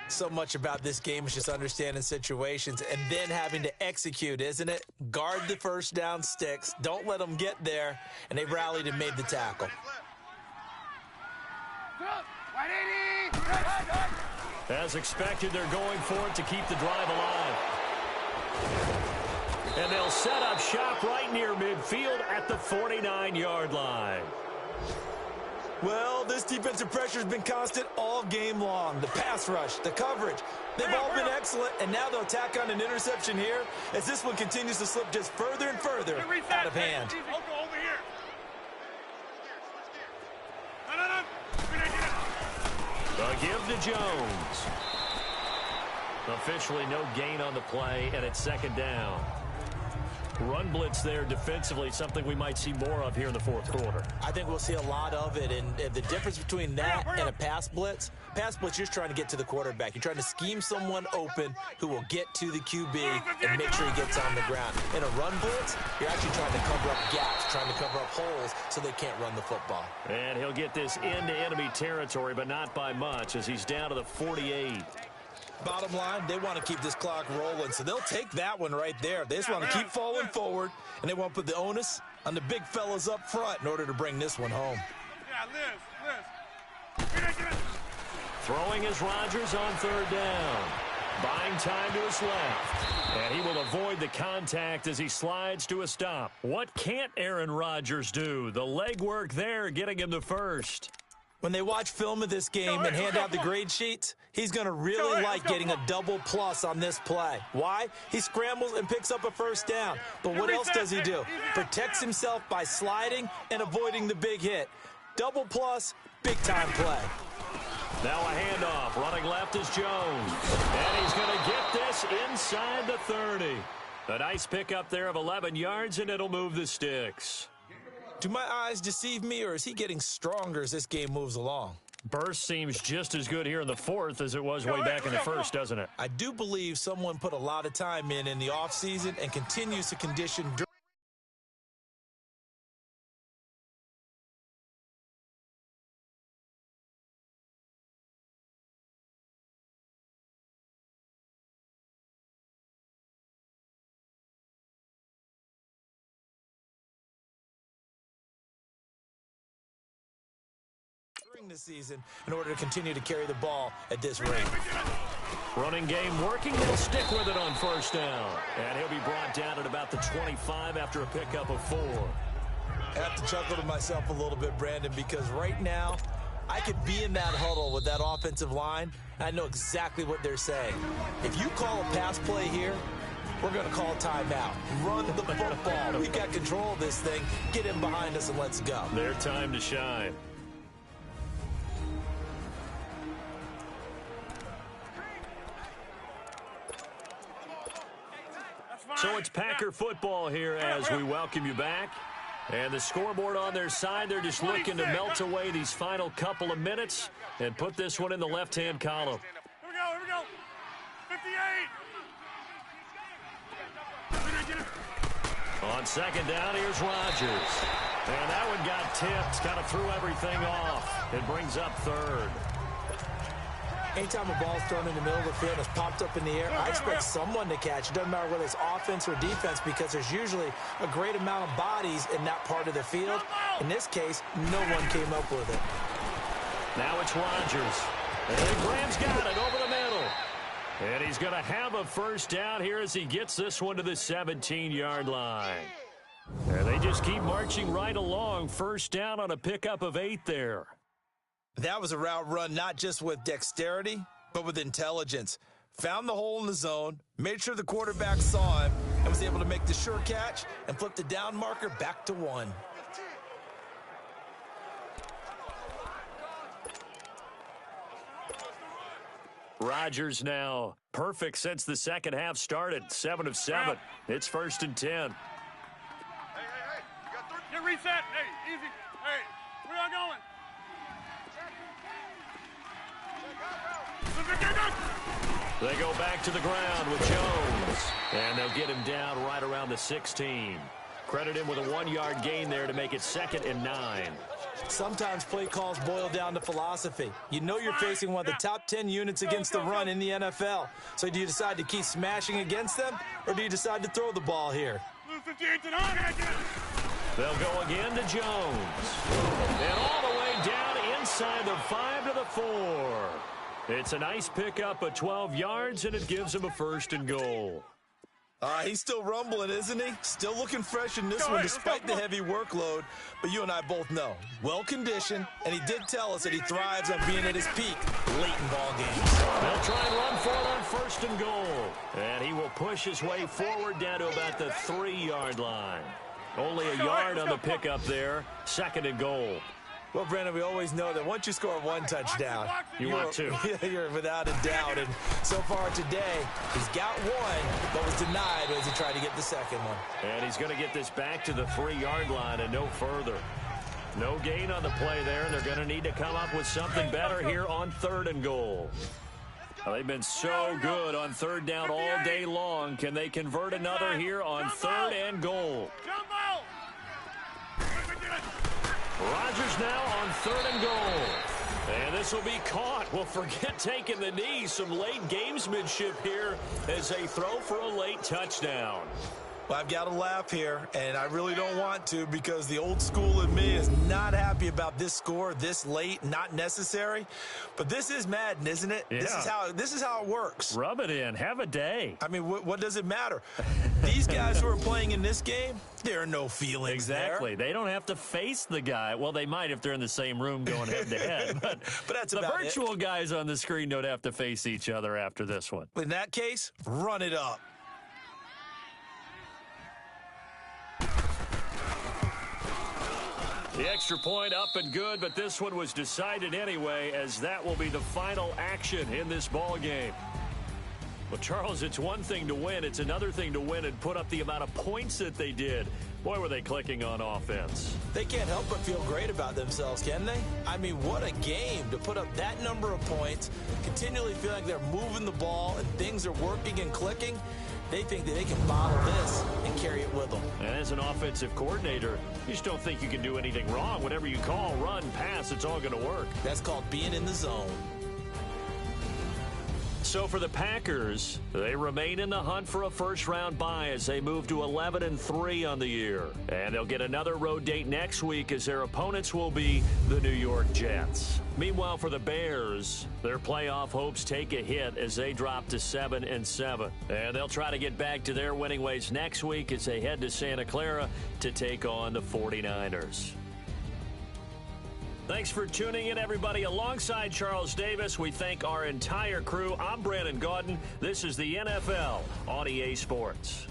So much about this game is just understanding situations and then having to execute, isn't it? Guard the 1st down sticks. Don't let them get there. And they rallied and made the tackle. As expected, they're going for it to keep the drive alive. And they'll set up shop right near midfield at the 49-yard line. Well, this defensive pressure has been constant all game long. The pass rush, the coverage, they've all been excellent, and now they'll tack on an interception here as this one continues to slip just further and further out of hand. Over here. No. A give to Jones. Officially no gain on the play, and it's second down. Run blitz there defensively, something we might see more of here in the fourth quarter. I think we'll see a lot of it, and the difference between that and a pass blitz, you're just trying to get to the quarterback. You're trying to scheme someone open who will get to the QB and make sure he gets on the ground. In a run blitz, you're actually trying to cover up gaps, trying to cover up holes so they can't run the football. And he'll get this into enemy territory, but not by much, as he's down to the 48. Bottom line, they want to keep this clock rolling, so they'll take that one right there. They just want to keep falling forward, and they want to put the onus on the big fellas up front in order to bring this one home. Liz. Throwing is Rodgers on third down. Buying time to his left. And he will avoid the contact as he slides to a stop. What can't Aaron Rodgers do? The legwork there getting him to first. When they watch film of this game and hand out the grade sheets, he's going to really like getting a double plus on this play. Why? He scrambles and picks up a first down. But what else does he do? Protects himself by sliding and avoiding the big hit. Double plus, big-time play. Now a handoff. Running left is Jones. And he's going to get this inside the 30. A nice pickup there of 11 yards, and it'll move the sticks. Do my eyes deceive me, or is he getting stronger as this game moves along? Burst seems just as good here in the fourth as it was way back in the first, doesn't it? I do believe someone put a lot of time in the offseason and continues to condition this season in order to continue to carry the ball at this rate. Running game working. They'll stick with it on first down. And he'll be brought down at about the 25 after a pickup of 4. I have to chuckle to myself a little bit, Brandon, because right now I could be in that huddle with that offensive line, and I know exactly what they're saying. If you call a pass play here, we're going to call a timeout. Run the football. We've got control of this thing. Get in behind us and let's go. Their time to shine. So it's Packer football here as we welcome you back. And the scoreboard on their side, they're just looking to melt away these final couple of minutes and put this one in the left-hand column. Here we go. 58. On second down, here's Rodgers. And that one got tipped, kind of threw everything off. It brings up third. Anytime a ball's thrown in the middle of the field and it's popped up in the air, I expect someone to catch. It doesn't matter whether it's offense or defense because there's usually a great amount of bodies in that part of the field. In this case, no one came up with it. Now it's Rodgers. And Graham's got it over the middle. And he's going to have a first down here as he gets this one to the 17-yard line. And they just keep marching right along. First down on a pickup of 8 there. That was a route run not just with dexterity, but with intelligence. Found the hole in the zone, made sure the quarterback saw him, and was able to make the sure catch and flip the down marker back to 1. Rodgers now perfect since the second half started. 7 of 7. It's 1st and 10. Hey. Get reset. Hey, easy. Hey, where y'all going? They go back to the ground with Jones. And they'll get him down right around the 16. Credit him with a 1-yard gain there to make it 2nd and 9. Sometimes play calls boil down to philosophy. You know you're facing one of the top 10 units against the run in the NFL. So do you decide to keep smashing against them, or do you decide to throw the ball here? They'll go again to Jones. And all the way down inside the 5 to the 4. It's a nice pickup of 12 yards, and it gives him a 1st and goal. He's still rumbling, isn't he? Still looking fresh in this one despite the heavy workload. But you and I both know, well-conditioned, and he did tell us that he thrives on being at his peak late in ball games. They'll try and run for it on 1st and goal. And he will push his way forward down to about the 3-yard line. Only a yard on the pickup there. 2nd and goal. Well, Brandon, we always know that once you score one touchdown, you want two. You're without a doubt. And so far today, he's got one, but was denied as he tried to get the second one. And he's going to get this back to the 3-yard line and no further. No gain on the play there, and they're going to need to come up with something better here on 3rd and goal. Well, they've been so good on 3rd down all day long. Can they convert another here on 3rd and goal? Rodgers now on 3rd and goal. And this will be caught. Well, forget taking the knee. Some late gamesmanship here as they throw for a late touchdown. Well, I've got to laugh here, and I really don't want to because the old school in me is not happy about this score this late, not necessary. But this is Madden, isn't it? Yeah. This is how it works. Rub it in. Have a day. I mean, what does it matter? These guys who are playing in this game, there are no feelings Exactly. there. They don't have to face the guy. Well, they might if they're in the same room going head-to-head. But that's the about virtual guys on the screen don't have to face each other after this one. In that case, run it up. The extra point up and good, but this one was decided anyway, as that will be the final action in this ball game. Well, Charles, it's one thing to win. It's another thing to win and put up the amount of points that they did. Boy, were they clicking on offense. They can't help but feel great about themselves, can they? I mean, what a game to put up that number of points, continually feel like they're moving the ball and things are working and clicking. They think that they can bottle this and carry it with them. And as an offensive coordinator, you just don't think you can do anything wrong. Whatever you call, run, pass, it's all going to work. That's called being in the zone. So for the Packers, they remain in the hunt for a first-round bye as they move to 11-3 on the year. And they'll get another road date next week as their opponents will be the New York Jets. Meanwhile, for the Bears, their playoff hopes take a hit as they drop to 7-7. And they'll try to get back to their winning ways next week as they head to Santa Clara to take on the 49ers. Thanks for tuning in, everybody. Alongside Charles Davis, we thank our entire crew. I'm Brandon Gaudin. This is the NFL on EA Sports.